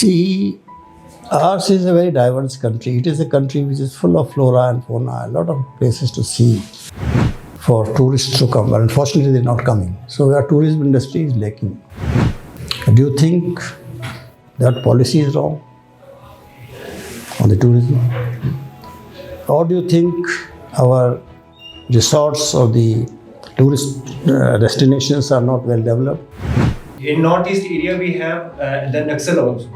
See, ours is a very diverse country. It is a country which is full of flora and fauna, a lot of places to see for tourists to come. But unfortunately, they're not coming. So our tourism industry is lacking. Do you think that policy is wrong on the tourism? Or do you think our resorts or the tourist destinations are not well developed? In Northeast area, we have the Naxal also.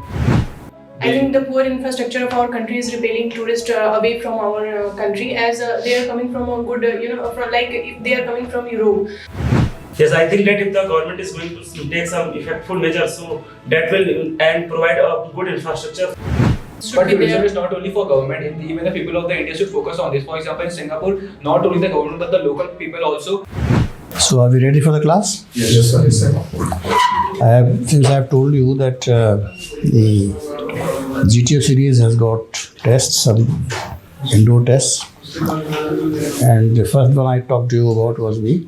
I think the poor infrastructure of our country is repelling tourists away from our country, as they are coming from a good, like if they are coming from Europe. Yes, I think that if the government is going to take some effectful measures, so that will and provide a good infrastructure. But tourism is not only for government, even the people of the India should focus on this. For example, in Singapore, not only the government but the local people also. So are we ready for the class? Yes, sir. Yes, sir. Since I have told you that the GTO series has got tests, some indoor tests, and the first one I talked to you about was the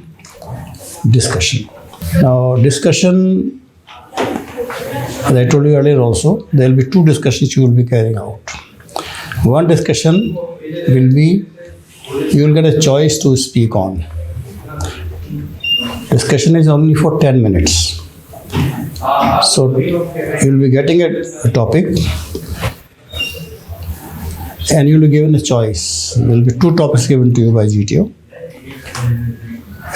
discussion. Now, discussion, as I told you earlier also, there will be two discussions you will be carrying out. One discussion will be, you will get a choice to speak on. Discussion is only for 10 minutes. So you will be getting a topic and you will be given a choice. There will be two topics given to you by GTO.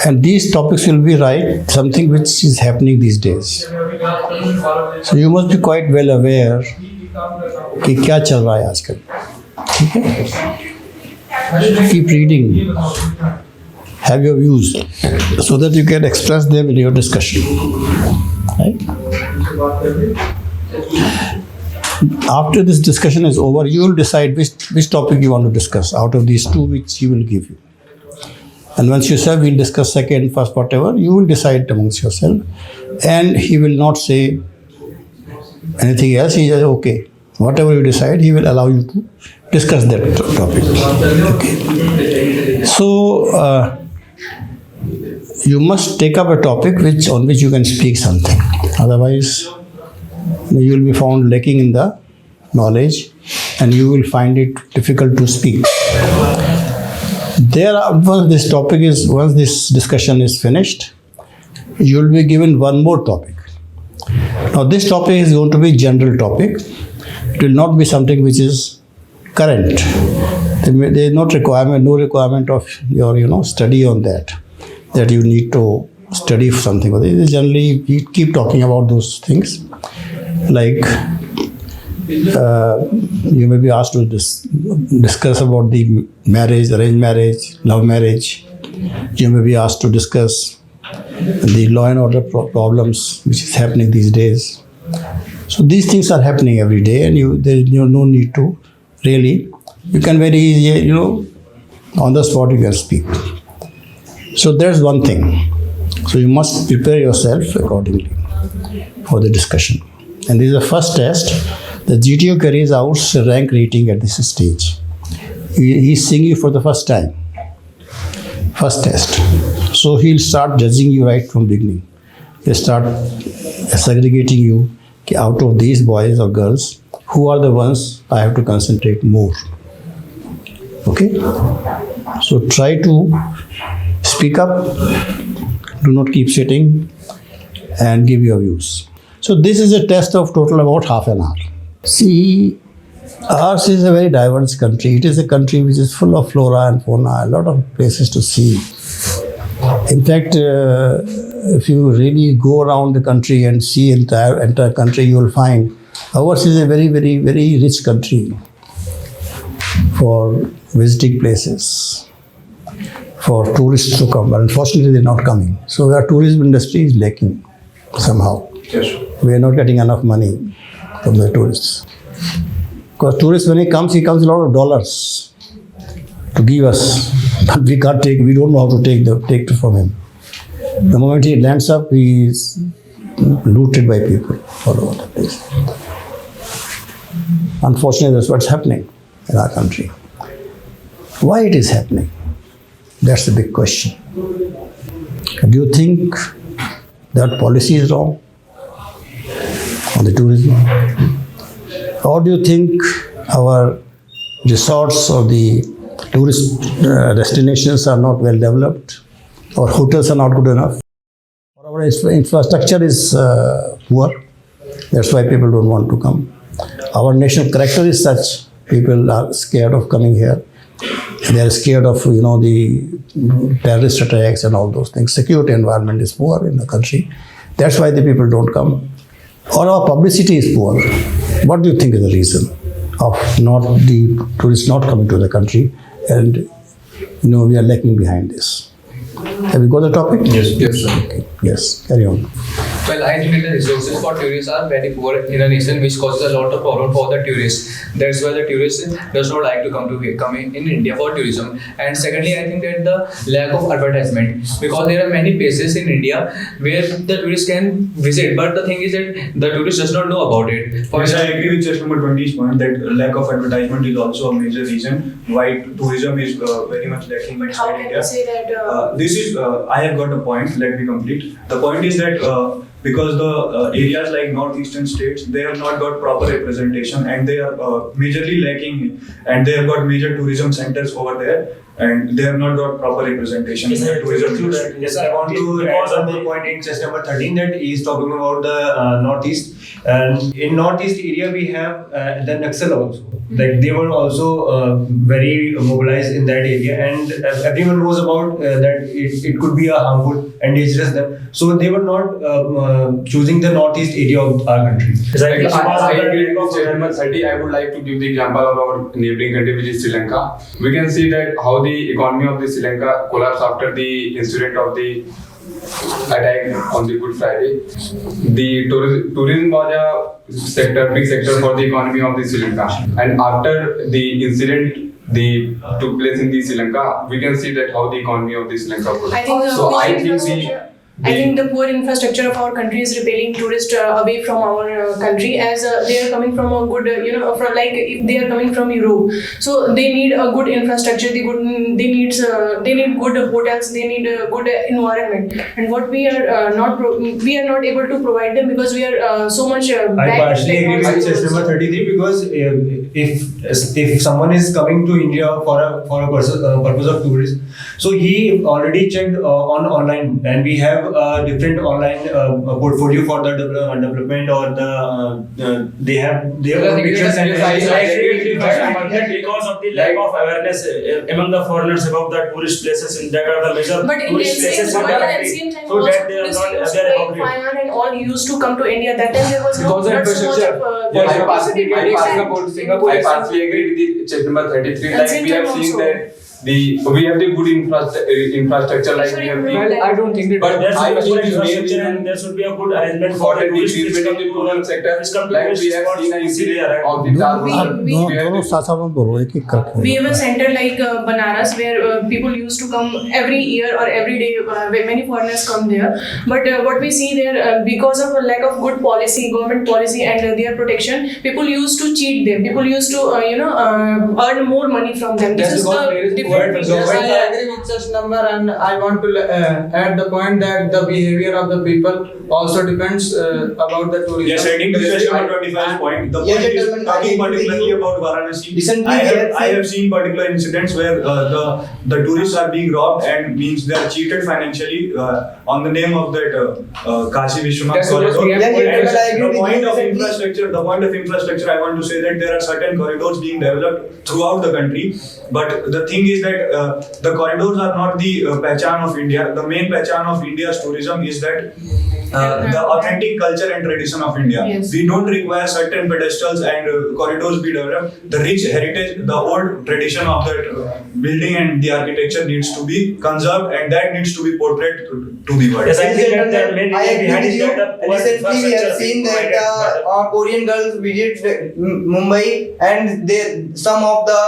And these topics will be something which is happening these days. So you must be quite well aware कि क्या चल रहा है आजकल. Keep reading. Have your views so that you can express them in your discussion. Right? After this discussion is over, you will decide which topic you want to discuss out of these two which he will give you. And once you say we'll discuss second, first, whatever, you will decide amongst yourself. And he will not say anything else. He says, okay, whatever you decide, he will allow you to discuss that topic. Okay. So, you must take up a topic on which you can speak something. Otherwise, you will be found lacking in the knowledge and you will find it difficult to speak. Once this discussion is finished, you will be given one more topic. Now, this topic is going to be general topic. It will not be something which is current. There is no requirement of your study on that you need to study for something. Generally, we keep talking about those things. Like, you may be asked to discuss about the marriage, arranged marriage, love marriage. You may be asked to discuss the law and order problems which is happening these days. So these things are happening every day, and there is no need to really. You can very easily, on the spot you can speak. So there's one thing. So you must prepare yourself accordingly for the discussion. And this is the first test. The GTO carries out rank rating at this stage. He's seeing you for the first time. First test. So he'll start judging you right from beginning. He'll start segregating you out of these boys or girls, who are the ones I have to concentrate more. Okay? So try to speak up. Do not keep sitting and give your views. So this is a test of total about half an hour. See, ours is a very diverse country. It is a country which is full of flora and fauna, a lot of places to see. In fact, if you really go around the country and see entire country, you will find ours is a very, very, very rich country for visiting places, for tourists to come. But unfortunately, they're not coming. So our tourism industry is lacking somehow. Yes. We are not getting enough money from the tourists. Because tourists, when he comes a lot of dollars to give us. But we don't know how to take it from him. The moment he lands up, he is looted by people all over the place. Unfortunately, that's what's happening in our country. Why it is happening? That's the big question. Do you think that policy is wrong on the tourism? Or do you think our resorts or the tourist destinations are not well developed, or hotels are not good enough, or our infrastructure is poor? That's why people don't want to come. Our national character is such, people are scared of coming here. They are scared of, the terrorist attacks and all those things. Security environment is poor in the country. That's why the people don't come. Or our publicity is poor. What do you think is the reason of the tourists not coming to the country? And we are lacking behind this. Have you got the topic? Yes, sir. Okay. Yes, carry on. Well, I think the resources for tourists are very poor in a nation, which causes a lot of problem for the tourists. That's why the tourists does not like to come in India for tourism. And secondly, I think that the lack of advertisement, because there are many places in India where the tourists can visit, but the thing is that the tourist does not know about it. For Yes, I agree with just number 20's point that lack of advertisement is also a major reason why tourism is very much lacking But how inside can India. you say that? This is, I have got a point, let me complete. The point is that because the areas like northeastern states, they have not got proper representation and they are majorly lacking, and they have got major tourism centers over there and they have not got proper representation in the tourism industry. Yes, I want to add on the point in chest number 13 that he is talking about the northeast. And in northeast area we have the Naxal also. Like they were also very mobilized in that area, and everyone knows about that it could be a harmful and dangerous them. So they were not choosing the northeast area of our country. I agree with Chairman 30. I would like to give the example of our neighboring country, which is Sri Lanka. We can see that how the economy of the Sri Lanka collapsed after the incident of the attack on the Good Friday. The tourism was a big sector for the economy of the Sri Lanka. And after the incident took place in the Sri Lanka, we can see that how the economy of the Sri Lanka collapsed. I think the poor infrastructure of our country is repelling tourists away from our country, as they are coming from a good, if they are coming from Europe, so they need a good infrastructure. They need good hotels. They need a good environment, and what we are not able to provide them because we are so much back. I partially agree with chest number 33 because if someone is coming to India for a purpose of tourism, so he already checked on online, and we have different online portfolio for the development, or they have their own pictures and because of the lack of awareness among the foreigners about the tourist places that are the major But in tourist places in the country, time, so that they are not aware about it. Fire and all used to come to India. That time there was Because of not so much infrastructure. of I partially agree with the chapter number 33. And Like we have Central seen also. that we have the good infrastructure, like we have the. Well, I don't think that. But there I should be think good the main infrastructure reason and there should be a good arrangement for for the the tourists which decreasement come of the to tourism sector, which come to like tourist we have spots seen an easily increase arrive. of the दोनों साथ साथ मत बोलो, एक-एक करके We have a center like Banaras where people used to come every year or every day. Where many foreigners come there. But what we see there, because of a lack of good policy, government policy, and their protection, people used to cheat them. People used to, earn more money from them. This That's is because the there is different poor features. government. I agree with such number, and I want to add the point that the behavior of the people also depends about the tourism. Yes, adding to just number 25's point, the Yes, point is gentlemen, I talking agree with particularly you. about Varanasi. Recently, I have seen particular incidents where the tourists are being robbed and means they are cheated financially on the name of that Kashi Vishwanath That's because corridor. we have Yes, And but I agree the with point you of recently. infrastructure, I want to say that there are certain corridors being developed throughout the country, but the thing is that the corridors are not the pehchan of India. The main pehchan of India's tourism is that the authentic culture and tradition of India. Yes. We don't require certain pedestals and corridors be developed. The rich heritage, the old tradition of that building and the architecture needs to be conserved, and that needs to be portrayed to the world. Yes, I think that the main I reason agree behind with is you. that the poor Recently, we have infrastructure seen is that provided by the Korean girls visit Mumbai, and some of the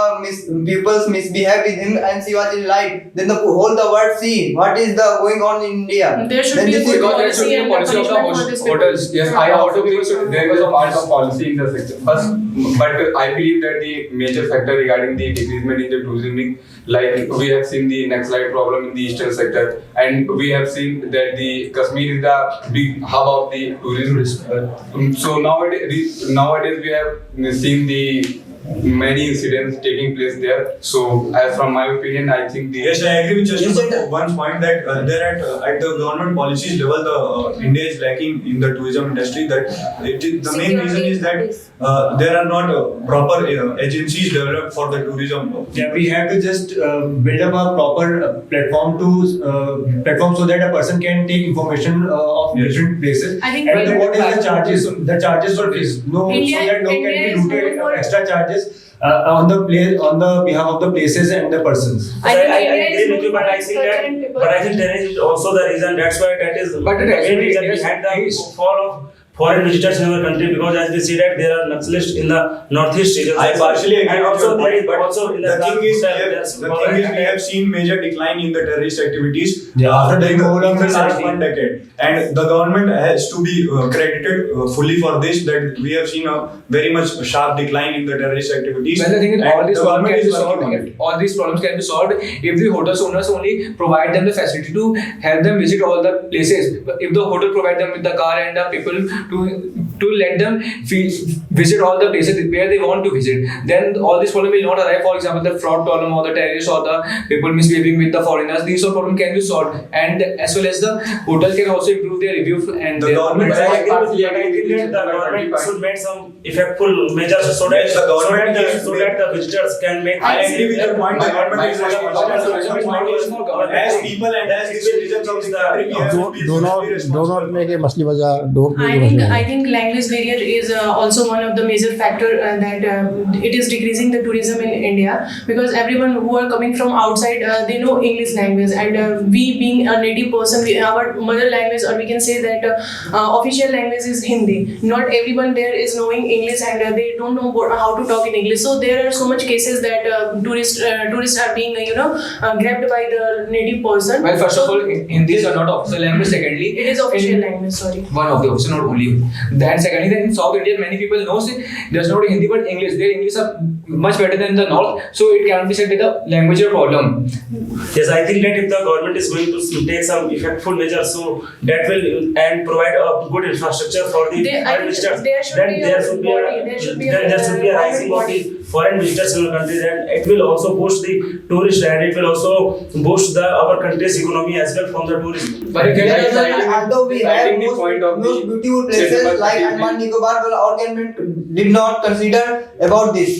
pupils misbehave with him, and she was light. Then the world see what is going on in India. There should Then be a this good is- policy and policy of the punishment for this people. hotels. Yes, I also think so. There is a part of policy in the sector. First, but I believe that the major factor regarding the decreasement in the tourism, like we have seen the Naxalite problem in the eastern sector, and we have seen that the Kashmir is the big hub of the tourism. So nowadays we have seen the many incidents taking place there. So, as from my opinion, I think the Yes, I agree with just one point that there at the government policies level, the India is lacking in the tourism industry. That the main reason is that there are not proper agencies developed for the tourism. Yeah, we have to just build up a proper platform so that a person can take information of different places. I think And what is the charges? The charges for this? No, India- so that no can India be is known looted for- extra charges on the behalf of the places and the persons. I think I India is agree with you, known but for I think culture and that, people. but I think there is also the reason. That's why that is But the main reason yes, behind the yes. fall of foreign visitors in our country, because as we see that there are Naxalists in the northeast region. I partially agree and with also your there point, is but also in the thing is, there's we have seen major decline in the terrorist activities Yeah, after the whole of the last society. 1 decade, and the government has to be credited fully for this. That we have seen a very much sharp decline in the terrorist activities. Well, the thing is, and all these the problems government can be is working solved. on it. If all these problems can be solved if the hotel owners only provide them the facility to help them visit all the places. If the hotel provide them with the car and the people to let them visit all the places where they want to visit, then all this problem will not arise. For example, the fraud problem or the terrorists or the people misbehaving with the foreigners, these all problems can be solved, and as well as the hotel can also improve their review and The their government But I agree with partly you, but I agree think with that the you. government should make some effectful measures so that Yes, the government is so that the visitors can make. I agree with your point. The government is responsible. As people and as the citizens of the country, we have to be Do not responsible. make a masli bazaar. Don't make a I masli think bazaar. language barrier is also one of the major factor that it is decreasing the tourism in India, because everyone who are coming from outside they know English language, and we being a native person, our mother language, or we can say that official language is Hindi. Not everyone there is knowing English, and they don't know how to talk in English. So there are so much cases that tourists are being grabbed by the native person. Well, first of So all, Hindi are not official language. Secondly, it is official language. Sorry. one of the option, not only. Then secondly, then in South India, many people know there's not Hindi but English. Their English are much better than the North, so it cannot be said that the language is a problem. Yes, I think that if the government is going to take some effectful measures, so that will and provide a good infrastructure for the I foreign think visitors, there should then be there a should be body, there should be a then there should be a rising of the foreign visitors in our country, and it will also boost the tourist, and it will also boost our country's economy as well from the tourism. But Yes, again, I- Although we I have think the point of most the beautiful places September like 30th Andaman Nicobar, but our government did not consider about this.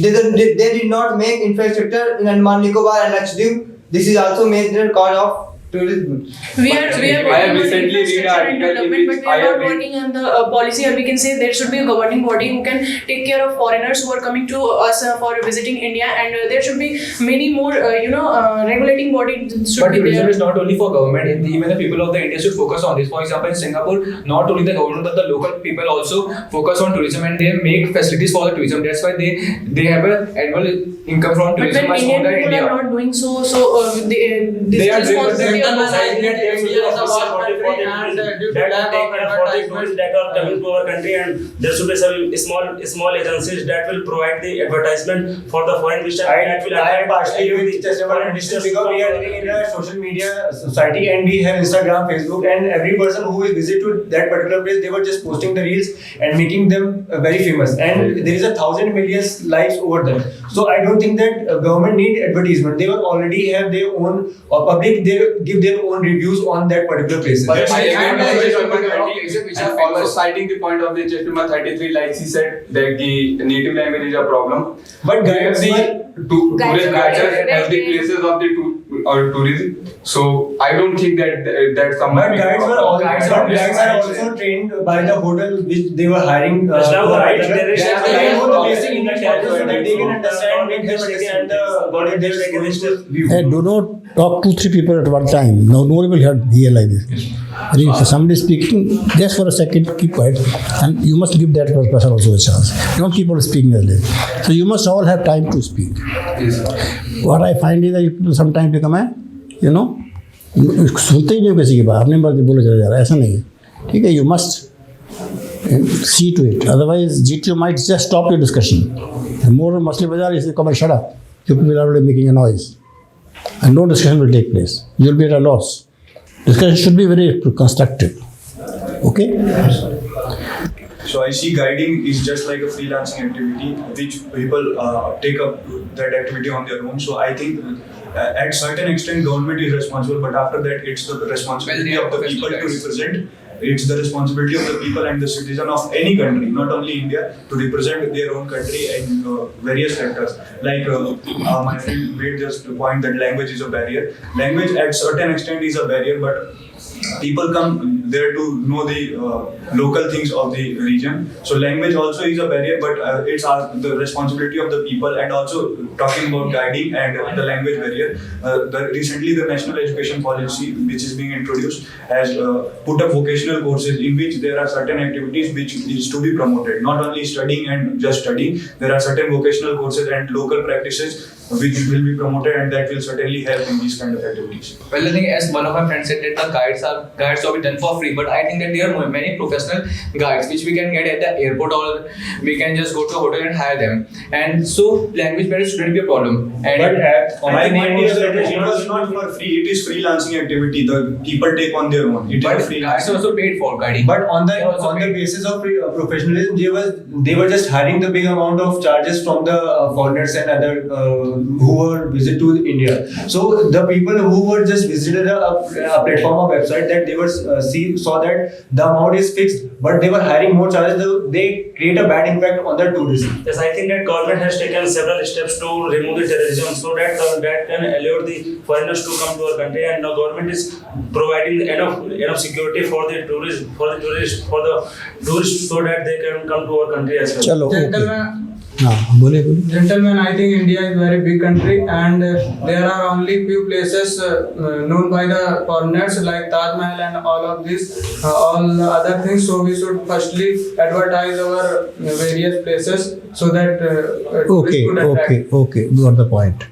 They did not make infrastructure in Andaman Nicobar and Lakshadweep. This is also major cause of tourism. We are I have working on recently read an infrastructure and article in development, which but we I are have not read- working on the policy, or we can say there should be a governing body who can take care of foreigners who are coming to us for visiting India, and there should be many more regulating body should but be tourism there. is not only for government. Even the people of the India should focus on this. For example, in Singapore, not only the government but the local people also focus on tourism, and they make facilities for the tourism. That's why they have an annual income from But tourism when much more Indian than people India. are not doing so, this They are doing responsibility the of same the That there should be a officer for the tourists that take care for the tourists that are coming to our country, and there should be some small agencies that will provide the advertisement for the foreign visitors. That will I am partially attract with just about foreign distance, visitors because we are living in a social media society, and we have Instagram, Facebook, and every person who is visit to that particular place, they were just posting the reels and making them very famous, and there is 1,000 million likes over them. So I don't think that government need advertisement. They will already have their own, or public, they give their own reviews on that particular place. But Yes, I and agree with the- Cheshma which are and famous. also citing the point of the Cheshma 33, like she said, that the native language is a problem. But We have guides the were- tourist guides as the Right. places of the tourism. So I don't think that some. But guides were also, Guides guides are are also trained by the hotel which they were hiring. That's now to right. hire. There is- They there is- know the basic in the English campus so that they can understand, make them understand the what it is view. Hey, do not talk 2-3 people at one time. No, nobody will hear like this. If somebody is speaking, just for a second, keep quiet, and you must give that person also a chance. Don't keep on speaking early. So you must all have time to speak. What I find is that you people sometimes become a, सुनते ही नहीं हो किसी की बात, अपने मर्जी बोले चले जा रहा है, ऐसा नहीं है. Okay, you must see to it. Otherwise, GTO might just stop your discussion. The more Masli Bazaar is, come and shut up. You people are already making a noise. And no discussion will take place. You will be at a loss. Discussion should be very constructive. Okay? So I see guiding is just like a freelancing activity which people take up that activity on their own. So I think at certain extent government is responsible, but after that it's the responsibility of the people to represent. It's the responsibility of the people and the citizen of any country, not only India, to represent their own country in various sectors. Like my friend made just the point that language is a barrier. Language at certain extent is a barrier, but people come there to know the local things of the region. So language also is a barrier, but it's the responsibility of the people. And also talking about guiding and the language barrier, recently the National Education Policy, which is being introduced, has put up vocational courses in which there are certain activities which is to be promoted. Not only studying and just studying, there are certain vocational courses and local practices which will be promoted, and that will certainly help in these kind of activities. Well, I think as one of my friends said that the guides will be done for free, but I think that there are many professional guides which we can get at the airport, or we can just go to a hotel and hire them. And so language barrier shouldn't be a problem. And My point is that it was not for free. It is freelancing activity. The people take on their own. It is but a guides are also paid for guiding. But on the basis of professionalism, they were just hiring the big amount of charges from the foreigners and other who were visit to India. So the people who were just visited a platform or website that they were saw that the amount is fixed, but they were hiring more charges. They create a bad impact on the tourism. Yes, I think that government has taken several steps to remove the terrorism, so that that can allure the foreigners to come to our country, and the government is providing enough security for the tourists, so that they can come to our country as well. Chalo, okay. Gentlemen, बोले Gentlemen, I think India is a very big country, and there are only few places known by the foreigners like Taj Mahal and all of this, all the other things. So we should firstly advertise our various places so that tourists could attract. Okay, got the point.